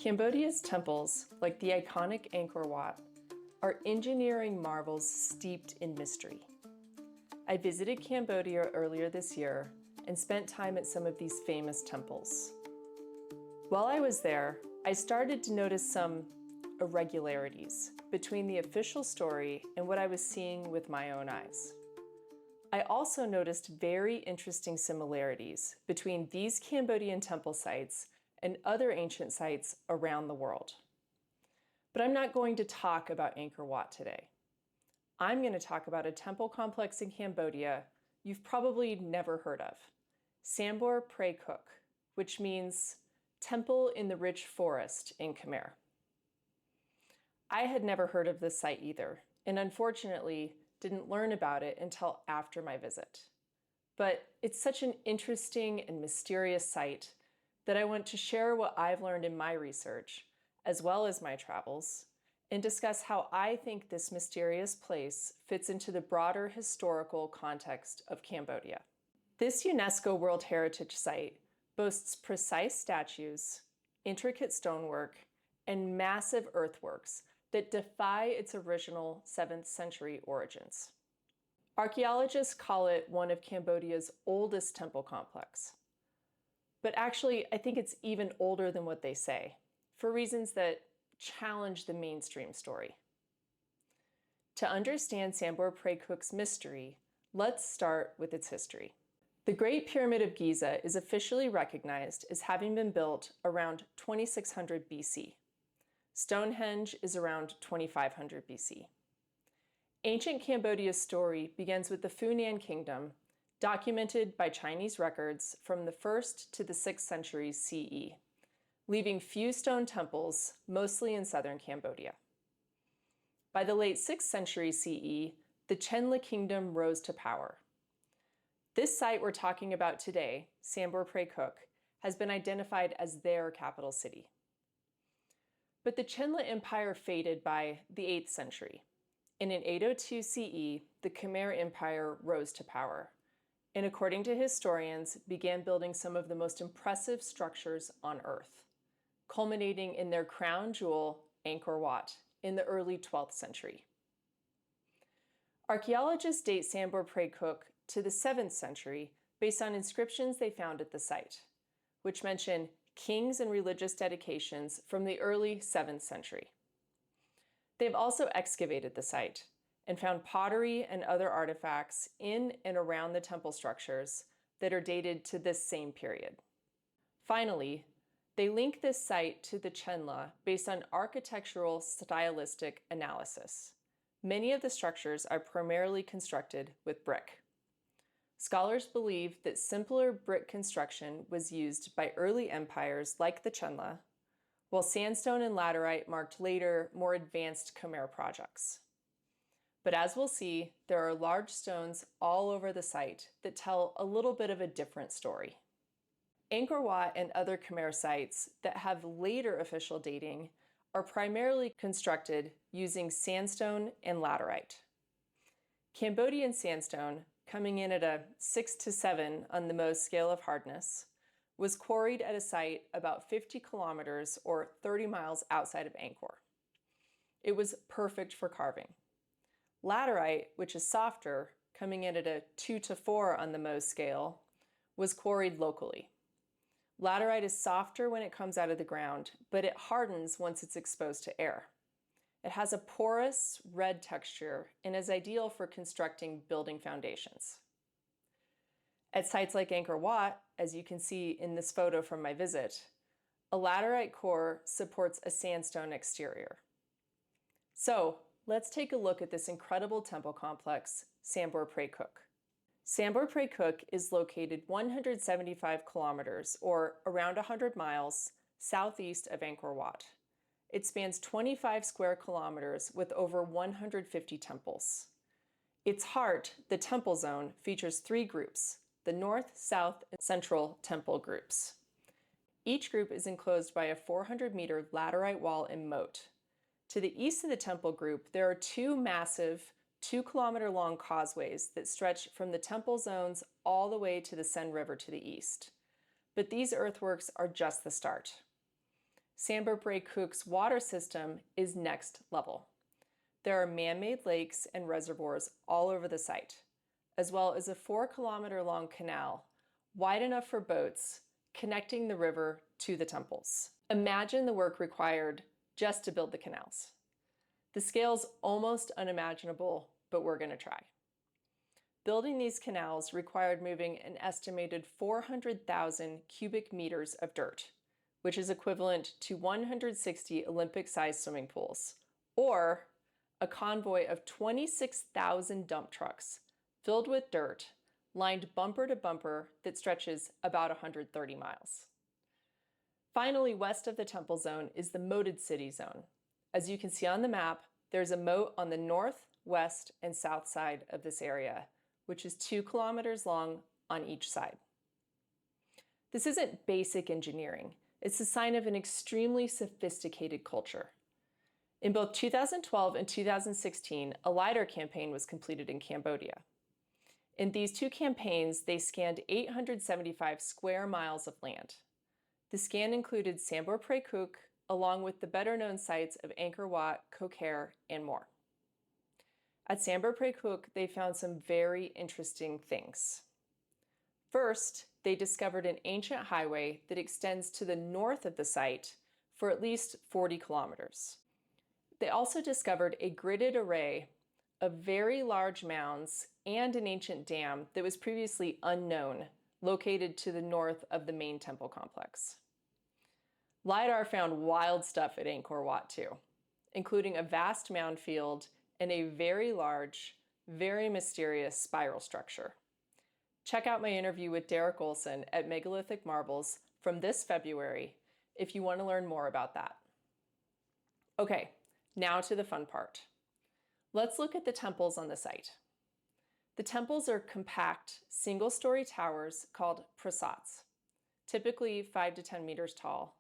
Cambodia's temples, like the iconic Angkor Wat, are engineering marvels steeped in mystery. I visited Cambodia earlier this year and spent time at some of these famous temples. While I was there, I started to notice some irregularities between the official story and what I was seeing with my own eyes. I also noticed very interesting similarities between these Cambodian temple sites and other ancient sites around the world. But I'm not going to talk about Angkor Wat today. I'm going to talk about a temple complex in Cambodia you've probably never heard of, Sambor Prei Kuk, which means temple in the rich forest in Khmer. I had never heard of this site either, and unfortunately didn't learn about it until after my visit. But it's such an interesting and mysterious site that I want to share what I've learned in my research, as well as my travels, and discuss how I think this mysterious place fits into the broader historical context of Cambodia. This UNESCO World Heritage Site boasts precise statues, intricate stonework, and massive earthworks that defy its original 7th century origins. Archaeologists call it one of Cambodia's oldest temple complexes. But actually, I think it's even older than what they say, for reasons that challenge the mainstream story. To understand Sambor Prei Kuk's mystery, let's start with its history. The Great Pyramid of Giza is officially recognized as having been built around 2600 BC. Stonehenge is around 2500 BC. Ancient Cambodia's story begins with the Funan Kingdom, documented by Chinese records from the 1st to the 6th centuries CE, leaving few stone temples, mostly in southern Cambodia. By the late 6th century CE, the Chenla Kingdom rose to power. This site we're talking about today, Sambor Prei Kuk, has been identified as their capital city. But the Chenla Empire faded by the 8th century, and in 802 CE, the Khmer Empire rose to power, and according to historians, began building some of the most impressive structures on Earth, culminating in their crown jewel, Angkor Wat, in the early 12th century. Archaeologists date Sambor Prei Kuk to the 7th century based on inscriptions they found at the site, which mention kings and religious dedications from the early 7th century. They've also excavated the site and found pottery and other artifacts in and around the temple structures that are dated to this same period. Finally, they link this site to the Chenla based on architectural stylistic analysis. Many of the structures are primarily constructed with brick. Scholars believe that simpler brick construction was used by early empires like the Chenla, while sandstone and laterite marked later, more advanced Khmer projects. But as we'll see, there are large stones all over the site that tell a little bit of a different story. Angkor Wat and other Khmer sites that have later official dating are primarily constructed using sandstone and laterite. Cambodian sandstone, coming in at a 6 to 7 on the Mohs scale of hardness, was quarried at a site about 50 kilometers or 30 miles outside of Angkor. It was perfect for carving. Laterite, which is softer, coming in at a 2 to 4 on the Mohs scale, was quarried locally. Laterite is softer when it comes out of the ground, but it hardens once it's exposed to air. It has a porous, red texture and is ideal for constructing building foundations. At sites like Angkor Wat, as you can see in this photo from my visit, a laterite core supports a sandstone exterior. So, let's take a look at this incredible temple complex, Sambor Prei Kuk. Sambor Prei Kuk is located 175 kilometers, or around 100 miles, southeast of Angkor Wat. It spans 25 square kilometers with over 150 temples. Its heart, the temple zone, features 3 groups, the North, South, and Central temple groups. Each group is enclosed by a 400-meter laterite wall and moat. To the east of the temple group, there are 2 massive 2-kilometer-long causeways that stretch from the temple zones all the way to the Seine River to the east. But these earthworks are just the start. Sambor Prei Kuk's water system is next level. There are man-made lakes and reservoirs all over the site, as well as a 4-kilometer-long canal, wide enough for boats, connecting the river to the temples. Imagine the work required just to build the canals. The scale's almost unimaginable, but we're going to try. Building these canals required moving an estimated 400,000 cubic meters of dirt, which is equivalent to 160 Olympic-sized swimming pools, or a convoy of 26,000 dump trucks filled with dirt, lined bumper to bumper that stretches about 130 miles. Finally, west of the temple zone is the moated city zone. As you can see on the map, there's a moat on the north, west, and south side of this area, which is 2 kilometers long on each side. This isn't basic engineering. It's a sign of an extremely sophisticated culture. In both 2012 and 2016, a Lidar campaign was completed in Cambodia. In these two campaigns, they scanned 875 square miles of land. The scan included Sambor Prei Kuk, along with the better-known sites of Angkor Wat, Kokare, and more. At Sambor Prei Kuk, they found some very interesting things. First, they discovered an ancient highway that extends to the north of the site for at least 40 kilometers. They also discovered a gridded array of very large mounds and an ancient dam that was previously unknown, located to the north of the main temple complex. Lidar found wild stuff at Angkor Wat too, including a vast mound field and a very large, very mysterious spiral structure. Check out my interview with Derek Olson at Megalithic Marbles from this February if you want to learn more about that. Okay, now to the fun part. Let's look at the temples on the site. The temples are compact, single-story towers called prasats, typically 5 to 10 meters tall,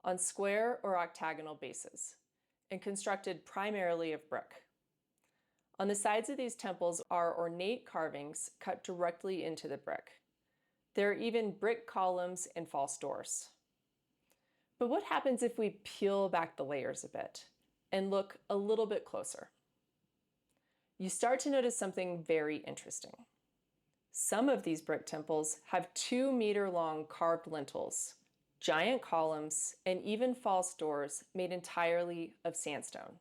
on square or octagonal bases, and constructed primarily of brick. On the sides of these temples are ornate carvings cut directly into the brick. There are even brick columns and false doors. But what happens if we peel back the layers a bit and look a little bit closer? You start to notice something very interesting. Some of these brick temples have 2-meter-long carved lintels, giant columns, and even false doors made entirely of sandstone.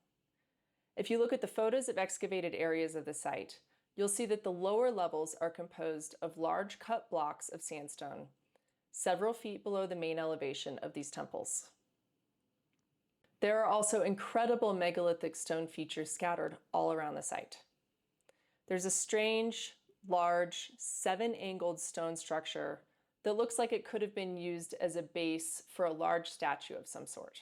If you look at the photos of excavated areas of the site, you'll see that the lower levels are composed of large cut blocks of sandstone, several feet below the main elevation of these temples. There are also incredible megalithic stone features scattered all around the site. There's a strange, large, 7-angled stone structure that looks like it could have been used as a base for a large statue of some sort.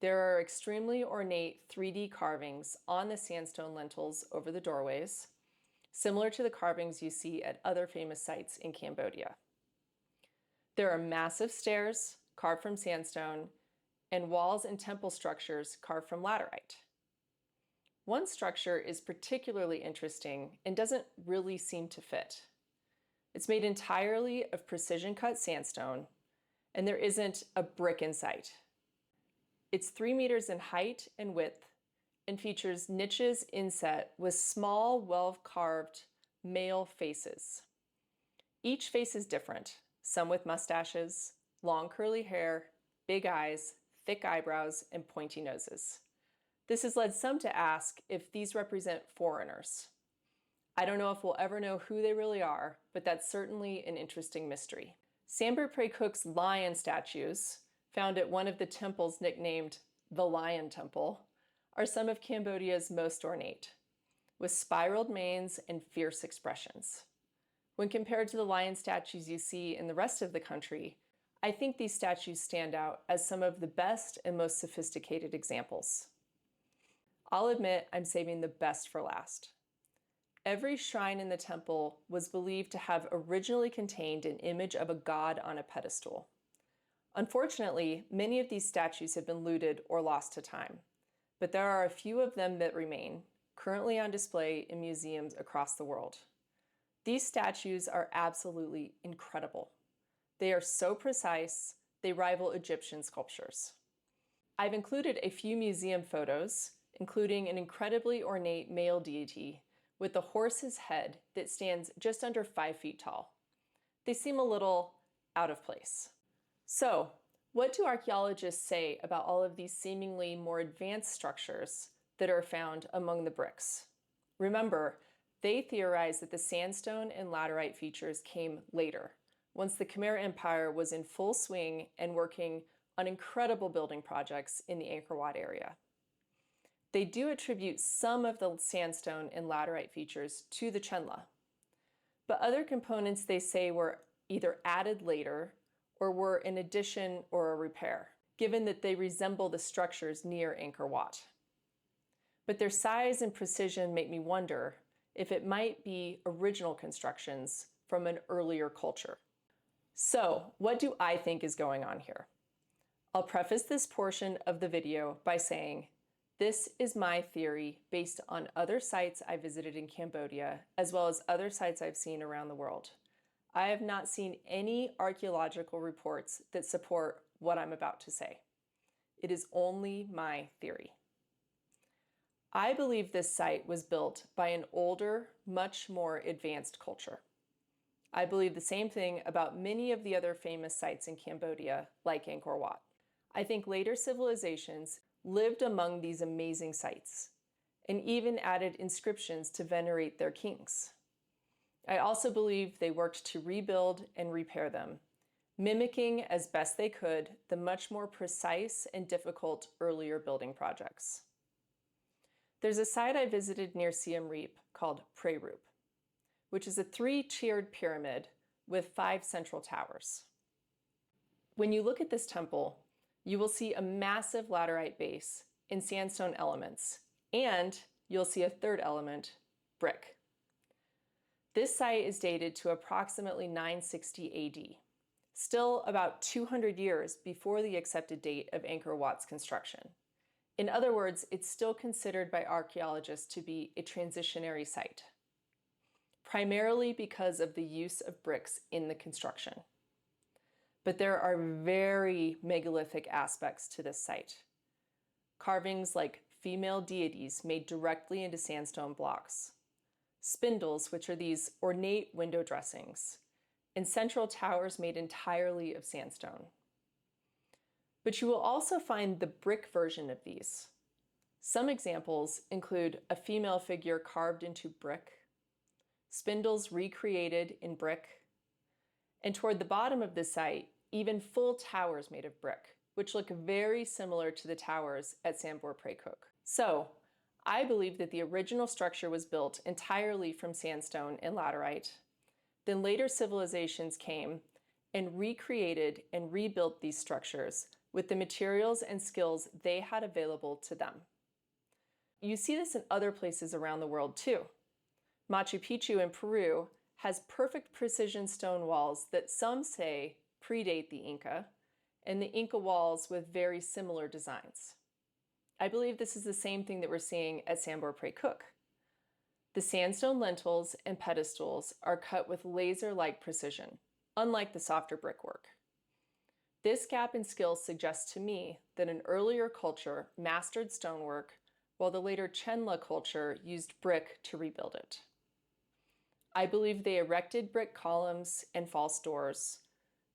There are extremely ornate 3D carvings on the sandstone lintels over the doorways, similar to the carvings you see at other famous sites in Cambodia. There are massive stairs carved from sandstone and walls and temple structures carved from laterite. One structure is particularly interesting and doesn't really seem to fit. It's made entirely of precision-cut sandstone, and there isn't a brick in sight. It's 3 meters in height and width and features niches inset with small, well-carved male faces. Each face is different, some with mustaches, long curly hair, big eyes, thick eyebrows, and pointy noses. This has led some to ask if these represent foreigners. I don't know if we'll ever know who they really are, but that's certainly an interesting mystery. Sambor Prei Kuk's lion statues, found at one of the temples nicknamed the Lion Temple, are some of Cambodia's most ornate, with spiraled manes and fierce expressions. When compared to the lion statues you see in the rest of the country, I think these statues stand out as some of the best and most sophisticated examples. I'll admit I'm saving the best for last. Every shrine in the temple was believed to have originally contained an image of a god on a pedestal. Unfortunately, many of these statues have been looted or lost to time, but there are a few of them that remain, currently on display in museums across the world. These statues are absolutely incredible. They are so precise, they rival Egyptian sculptures. I've included a few museum photos, including an incredibly ornate male deity with a horse's head that stands just under 5 feet tall. They seem a little out of place. So, what do archaeologists say about all of these seemingly more advanced structures that are found among the bricks? Remember, they theorize that the sandstone and laterite features came later, once the Khmer Empire was in full swing and working on incredible building projects in the Angkor Wat area. They do attribute some of the sandstone and laterite features to the Chenla, but other components they say were either added later or were an addition or a repair, given that they resemble the structures near Angkor Wat. But their size and precision make me wonder if it might be original constructions from an earlier culture. So, what do I think is going on here? I'll preface this portion of the video by saying, this is my theory based on other sites I visited in Cambodia, as well as other sites I've seen around the world. I have not seen any archaeological reports that support what I'm about to say. It is only my theory. I believe this site was built by an older, much more advanced culture. I believe the same thing about many of the other famous sites in Cambodia, like Angkor Wat. I think later civilizations lived among these amazing sites and even added inscriptions to venerate their kings. I also believe they worked to rebuild and repair them, mimicking as best they could the much more precise and difficult earlier building projects. There's a site I visited near Siem Reap called Prei Kuk, which is a 3-tiered pyramid with 5 central towers. When you look at this temple, you will see a massive laterite base and sandstone elements, and you'll see a third element, brick. This site is dated to approximately 960 AD, still about 200 years before the accepted date of Angkor Wat's construction. In other words, it's still considered by archaeologists to be a transitionary site, primarily because of the use of bricks in the construction. But there are very megalithic aspects to this site. Carvings like female deities made directly into sandstone blocks, spindles, which are these ornate window dressings, and central towers made entirely of sandstone. But you will also find the brick version of these. Some examples include a female figure carved into brick, spindles recreated in brick, and toward the bottom of the site, even full towers made of brick, which look very similar to the towers at Sambor Prei Kuk. So, I believe that the original structure was built entirely from sandstone and laterite. Then later civilizations came and recreated and rebuilt these structures with the materials and skills they had available to them. You see this in other places around the world too. Machu Picchu in Peru has perfect precision stone walls that some say predate the Inca, and the Inca walls with very similar designs. I believe this is the same thing that we're seeing at Sambor Prei Kuk. The sandstone lintels and pedestals are cut with laser-like precision, unlike the softer brickwork. This gap in skill suggests to me that an earlier culture mastered stonework, while the later Chenla culture used brick to rebuild it. I believe they erected brick columns and false doors,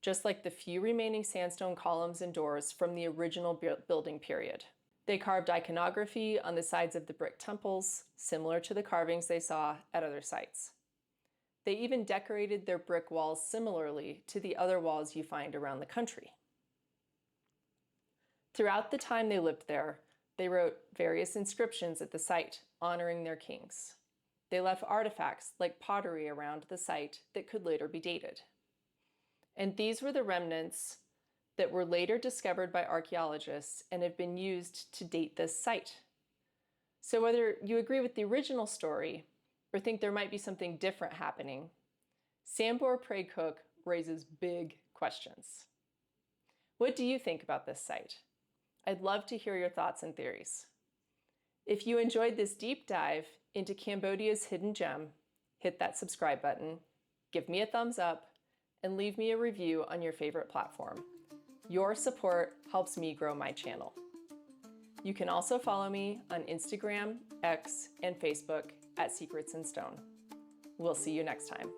just like the few remaining sandstone columns and doors from the original building period. They carved iconography on the sides of the brick temples, similar to the carvings they saw at other sites. They even decorated their brick walls similarly to the other walls you find around the country. Throughout the time they lived there, they wrote various inscriptions at the site, honoring their kings. They left artifacts like pottery around the site that could later be dated. And these were the remnants that were later discovered by archaeologists and have been used to date this site. So whether you agree with the original story or think there might be something different happening, Sambor Prei Kuk raises big questions. What do you think about this site? I'd love to hear your thoughts and theories. If you enjoyed this deep dive into Cambodia's hidden gem, hit that subscribe button, give me a thumbs up, and leave me a review on your favorite platform. Your support helps me grow my channel. You can also follow me on Instagram, X, and Facebook at Secrets in Stone. We'll see you next time.